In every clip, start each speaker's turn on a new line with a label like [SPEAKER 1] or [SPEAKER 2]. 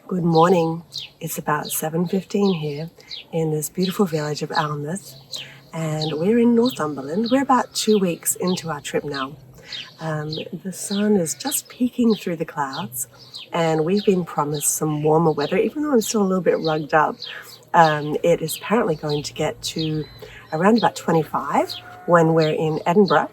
[SPEAKER 1] Good morning. It's about 7:15 here in this beautiful village of Alnmouth, and we're in Northumberland. We're about 2 weeks into our trip now. The sun is just peeking through the clouds, and we've been promised some warmer weather, even though I'm still a little bit rugged up. It is apparently going to get to around about 25 when we're in Edinburgh,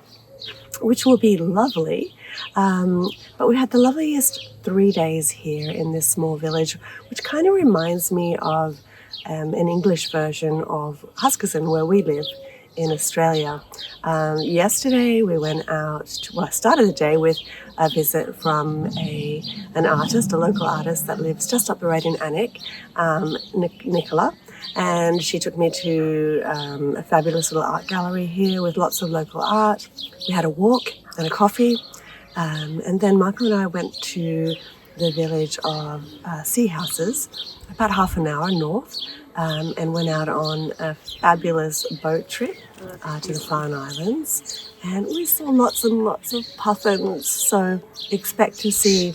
[SPEAKER 1] which will be lovely. But we had the loveliest 3 days here in this small village, which kind of reminds me of an English version of Huskisson, where we live in Australia. Yesterday we went out, I started the day with a visit from an artist, a local artist that lives just up the road in Alnwick, Nicola. And she took me to a fabulous little art gallery here with lots of local art. We had a walk and a coffee. And then Michael and I went to the village of Sea Houses, about half an hour north, and went out on a fabulous boat trip to the Farne Islands. And we saw lots and lots of puffins, so expect to see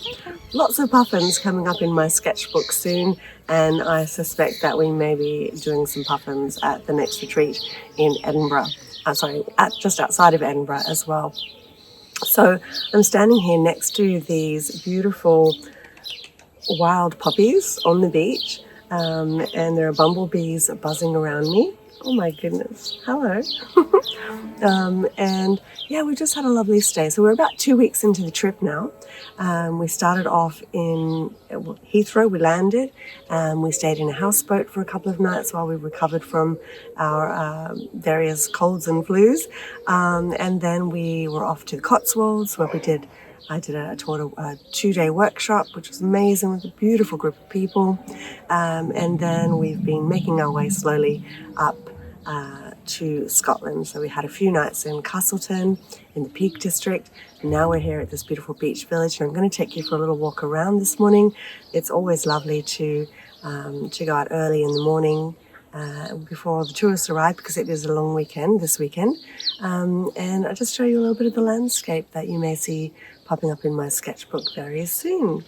[SPEAKER 1] lots of puffins coming up in my sketchbook soon. And I suspect that we may be doing some puffins at the next retreat in Edinburgh. Just outside of Edinburgh as well. So I'm standing here next to these beautiful wild poppies on the beach, and there are bumblebees buzzing around me. Oh my goodness, hello. And yeah, we just had a lovely stay. So we're about 2 weeks into the trip now. We started off in Heathrow, we landed, we stayed in a houseboat for a couple of nights while we recovered from our various colds and flus. And then we were off to the Cotswolds, where I taught a 2-day workshop, which was amazing, with a beautiful group of people. And then we've been making our way slowly up to Scotland. So we had a few nights in Castleton, in the Peak District. And now we're here at this beautiful beach village, and I'm going to take you for a little walk around this morning. It's always lovely to go out early in the morning before the tourists arrive, because it is a long weekend this weekend. And I'll just show you a little bit of the landscape that you may see popping up in my sketchbook very soon.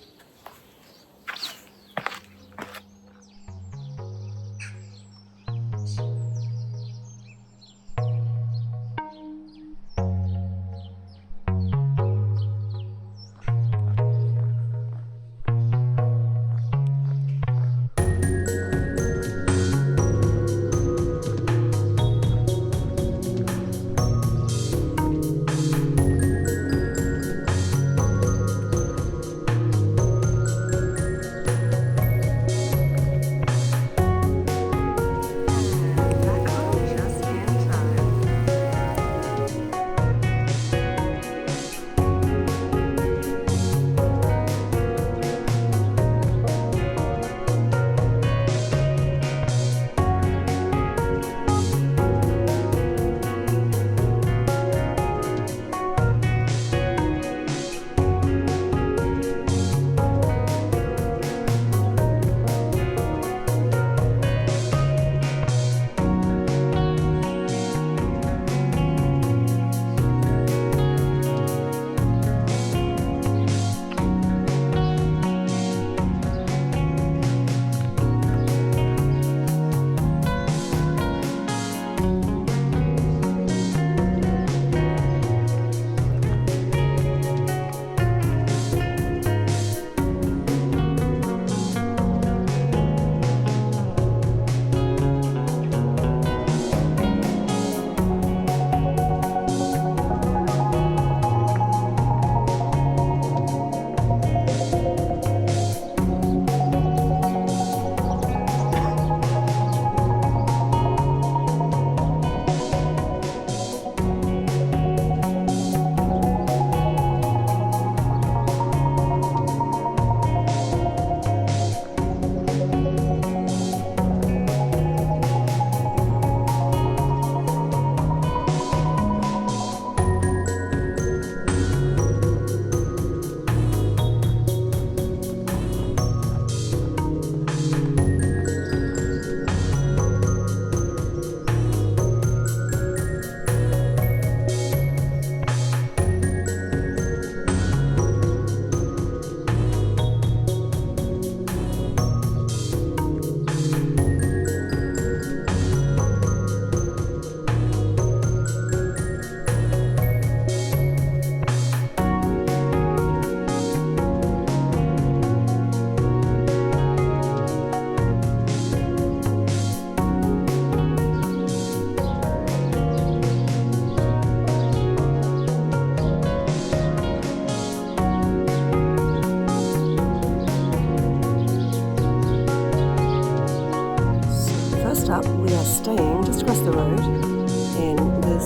[SPEAKER 1] Next up, we are staying just across the road in this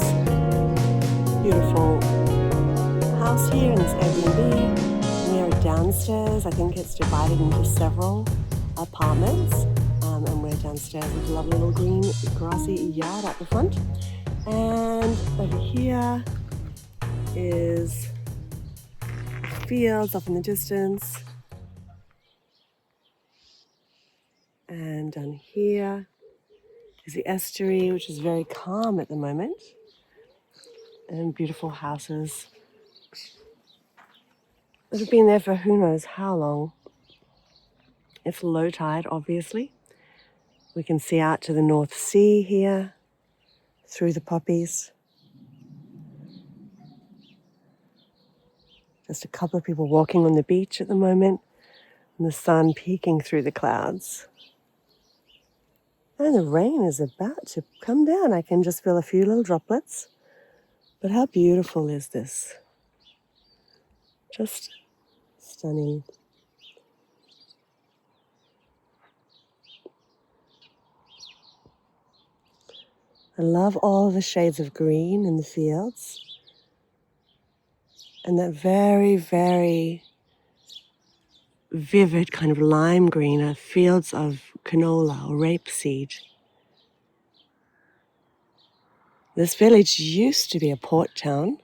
[SPEAKER 1] beautiful house here in this Airbnb. We are downstairs. I think it's divided into several apartments, and we're downstairs with a lovely little green grassy yard at the front. And over here is fields off in the distance. And down here is the estuary, which is very calm at the moment. And beautiful houses that have been there for who knows how long. It's low tide, obviously. We can see out to the North Sea here through the poppies. Just a couple of people walking on the beach at the moment, and the sun peeking through the clouds. And the rain is about to come down. I can just feel a few little droplets. But how beautiful is this? Just stunning. I love all the shades of green in the fields. And that very, very vivid kind of lime green are fields of canola or rapeseed. This village used to be a port town,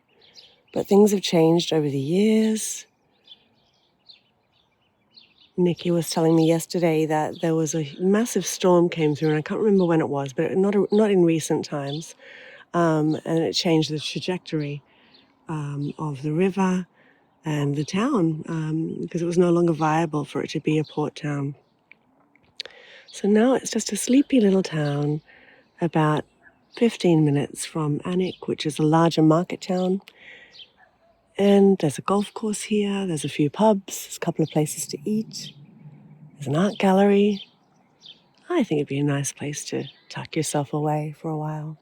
[SPEAKER 1] but things have changed over the years. Nikki was telling me yesterday that there was a massive storm came through, and I can't remember when it was, but not in recent times, and it changed the trajectory of the river and the town, because it was no longer viable for it to be a port town. So now it's just a sleepy little town about 15 minutes from Alnmouth, which is a larger market town. And there's a golf course here, there's a few pubs, there's a couple of places to eat, there's an art gallery. I think it'd be a nice place to tuck yourself away for a while.